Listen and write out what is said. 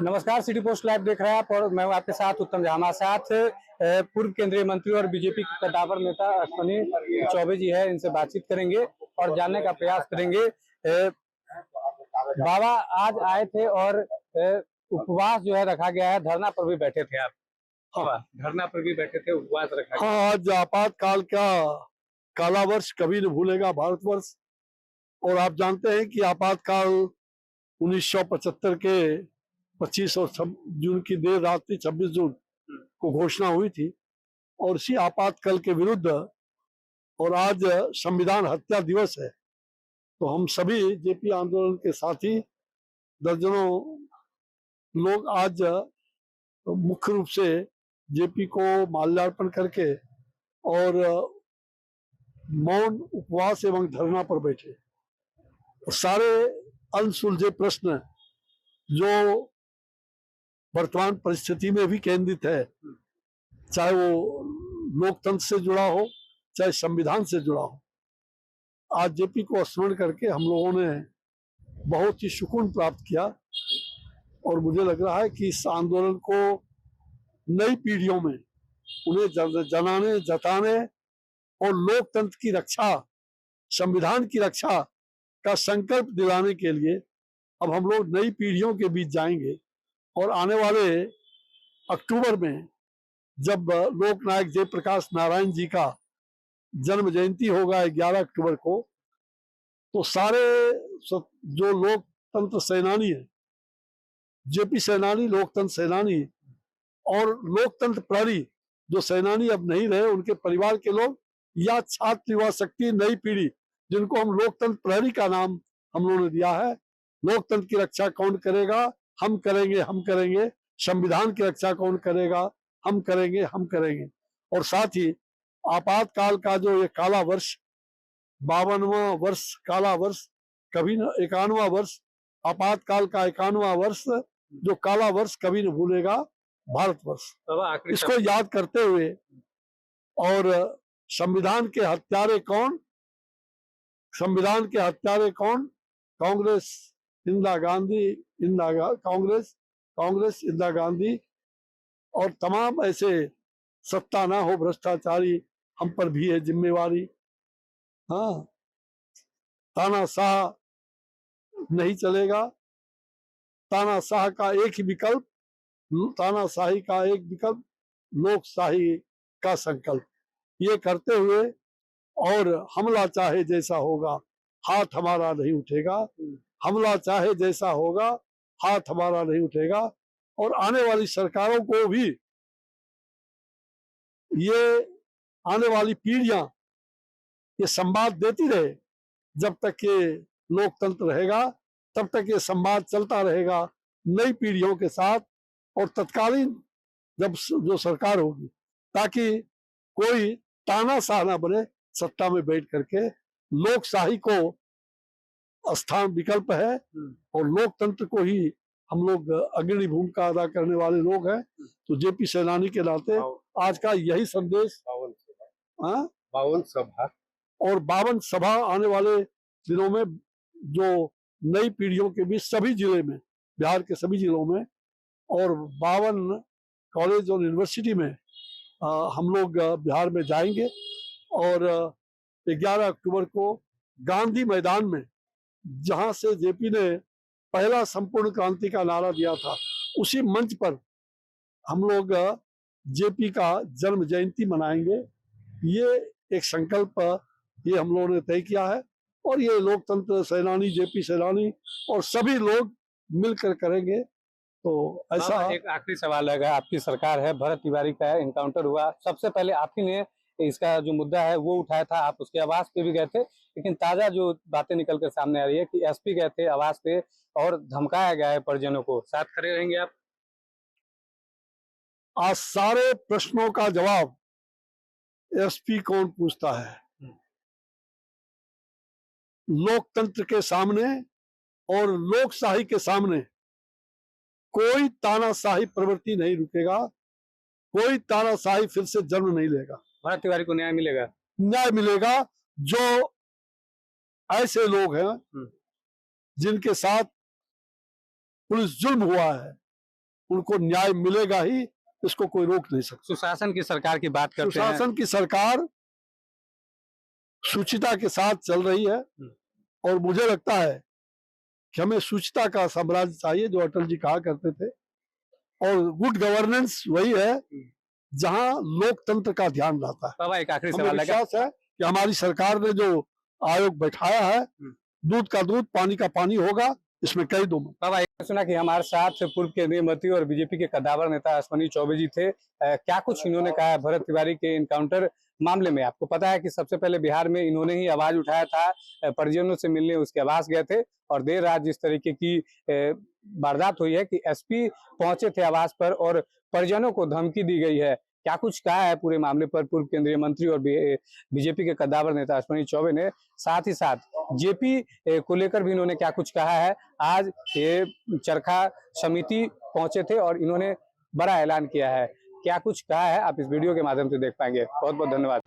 नमस्कार, city post live देख रहे हैं आप और मैं हूं आपके साथ उत्तम झा। हमारे साथ पूर्व केंद्रीय मंत्री और बीजेपी के कद्दावर नेता अश्विनी चौबे जी है। इनसे बातचीत करेंगे और जानने का प्रयास करेंगे। बाबा आज आए थे और उपवास जो है रखा गया है, धरना पर भी बैठे थे आप। हाँ, धरना पर भी बैठे थे, उपवास रखा गया। हाँ, आज आपातकाल का काला वर्ष कभी न भूलेगा भारतवर्ष। और आप जानते हैं कि आपातकाल 1975 के 25 और जून की देर रात थी, 26 जून को घोषणा हुई थी। और इसी आपातकाल के विरुद्ध और आज संविधान हत्या दिवस है, तो हम सभी जेपी आंदोलन के साथी दर्जनों लोग आज मुख्य रूप से जेपी को माल्यार्पण करके और मौन उपवास एवं धरना पर बैठे। सारे अनसुलझे प्रश्न जो वर्तमान परिस्थिति में भी केंद्रित है, चाहे वो लोकतंत्र से जुड़ा हो चाहे संविधान से जुड़ा हो, आज जेपी को स्मरण करके हम लोगों ने बहुत ही सुकून प्राप्त किया। और मुझे लग रहा है कि इस आंदोलन को नई पीढ़ियों में उन्हें जनाने जताने और लोकतंत्र की रक्षा, संविधान की रक्षा का संकल्प दिलाने के लिए अब हम लोग नई पीढ़ियों के बीच जाएंगे। और आने वाले अक्टूबर में जब लोकनायक जयप्रकाश नारायण जी का जन्म जयंती होगा 11 अक्टूबर को, तो सारे जो लोकतंत्र सेनानी है, जेपी सेनानी, लोकतंत्र सेनानी और लोकतंत्र प्रहरी जो सेनानी अब नहीं रहे, उनके परिवार के लोग या छात्र युवा शक्ति नई पीढ़ी, जिनको हम लोकतंत्र प्रहरी का नाम हम लोगों ने दिया है। लोकतंत्र की रक्षा कौन करेगा? हम करेंगे, हम करेंगे। संविधान की रक्षा कौन करेगा? हम करेंगे, हम करेंगे। और साथ ही आपातकाल का जो ये काला वर्ष, 52वां वर्ष काला वर्ष, कभी न 51वां वर्ष, आपातकाल का 51वां वर्ष, जो काला वर्ष कभी न भूलेगा भारतवर्ष। इसको याद करते हुए और संविधान के हत्यारे कौन, संविधान के हत्यारे कौन? कांग्रेस, इंदिरा गांधी, कांग्रेस, इंदिरा गांधी और तमाम ऐसे सत्ता ना हो भ्रष्टाचारी, हम पर भी है जिम्मेवारी। हाँ, तानाशाह नहीं चलेगा। तानाशाह का एक ही विकल्प, तानाशाही का एक विकल्प, लोकशाही का संकल्प। ये करते हुए और हमला चाहे जैसा होगा, हाथ हमारा नहीं उठेगा। हमला चाहे जैसा होगा, हाथ हमारा नहीं उठेगा। और आने वाली सरकारों को भी, ये आने वाली पीढ़ियां ये संवाद देती रहे। जब तक ये लोकतंत्र रहेगा तब तक ये संवाद चलता रहेगा नई पीढ़ियों के साथ और तत्कालीन जब जो सरकार होगी, ताकि कोई तानाशाह ना बने सत्ता में बैठ करके। लोकशाही को स्थान विकल्प है और लोकतंत्र को ही हम लोग अग्रणी भूमिका अदा करने वाले लोग हैं। तो जेपी सेनानी के नाते आज का यही संदेश, 52 सभा और 52 सभा आने वाले दिनों में, जो नई पीढ़ियों के बीच सभी जिले में, बिहार के सभी जिलों में और 52 कॉलेज और यूनिवर्सिटी में हम लोग बिहार में जाएंगे। और 11 अक्टूबर को गांधी मैदान में, जहां से जेपी ने पहला संपूर्ण क्रांति का नारा दिया था, उसी मंच पर हम लोग जेपी का जन्म जयंती मनाएंगे। ये एक संकल्प ये हम लोगों ने तय किया है और ये लोकतंत्र सेनानी, जेपी सेनानी और सभी लोग मिलकर करेंगे। तो ऐसा एक आखिरी सवाल है, आपकी सरकार है, भरत तिवारी का एनकाउंटर हुआ, सबसे पहले आप ही ने इसका जो मुद्दा है वो उठाया था, आप उसके आवास पे भी गए थे, लेकिन ताजा जो बातें निकल कर सामने आ रही है कि एसपी गए थे आवास पे और धमकाया गया है परिजनों को, साथ खड़े रहेंगे आप? आज सारे प्रश्नों का जवाब एसपी कौन पूछता है? लोकतंत्र के सामने और लोकशाही के सामने कोई तानाशाही प्रवृत्ति नहीं रुकेगा, कोई तानाशाही फिर से जन्म नहीं लेगा। भरत तिवारी को न्याय मिलेगा? न्याय मिलेगा। जो ऐसे लोग हैं जिनके साथ पुलिस जुल्म हुआ है, उनको न्याय मिलेगा ही, इसको कोई रोक नहीं सकता। सुशासन की सरकार की बात करते हैं। सुशासन की सरकार शुचिता के साथ चल रही है और मुझे लगता है कि हमें शुचिता का साम्राज्य चाहिए, जो अटल जी कहा करते थे। और गुड गवर्नेंस वही है जहां लोकतंत्र का ध्यान रहता है। बाबा, एक आखिरी हमें सवाल है। विश्वास है कि हमारी सरकार ने जो आयोग बैठाया है, दूध का दूध पानी का पानी होगा, इसमें कई दो मत। बाबा, एक सुना कि हमारे साथ पूर्व केंद्रीय मंत्री और बीजेपी के कद्दावर नेता अश्विनी चौबे जी थे। क्या कुछ इन्होंने कहा है भरत तिवारी के इनकाउंटर मामले में? आपको पता है कि सबसे पहले बिहार में इन्होंने ही आवाज उठाया था, परिजनों से मिलने उसके आवास गए थे और देर रात जिस तरीके की वारदात हुई है कि एसपी पहुंचे थे आवास पर और परिजनों को धमकी दी गई है। क्या कुछ कहा है पूरे मामले पर पूर्व केंद्रीय मंत्री और बीजेपी के कद्दावर नेता अश्विनी चौबे ने? साथ ही साथ जेपी को लेकर भी इन्होंने क्या कुछ कहा है? आज ये चरखा समिति पहुंचे थे और इन्होंने बड़ा ऐलान किया है। क्या कुछ कहा है आप इस वीडियो के माध्यम से देख पाएंगे। बहुत बहुत धन्यवाद।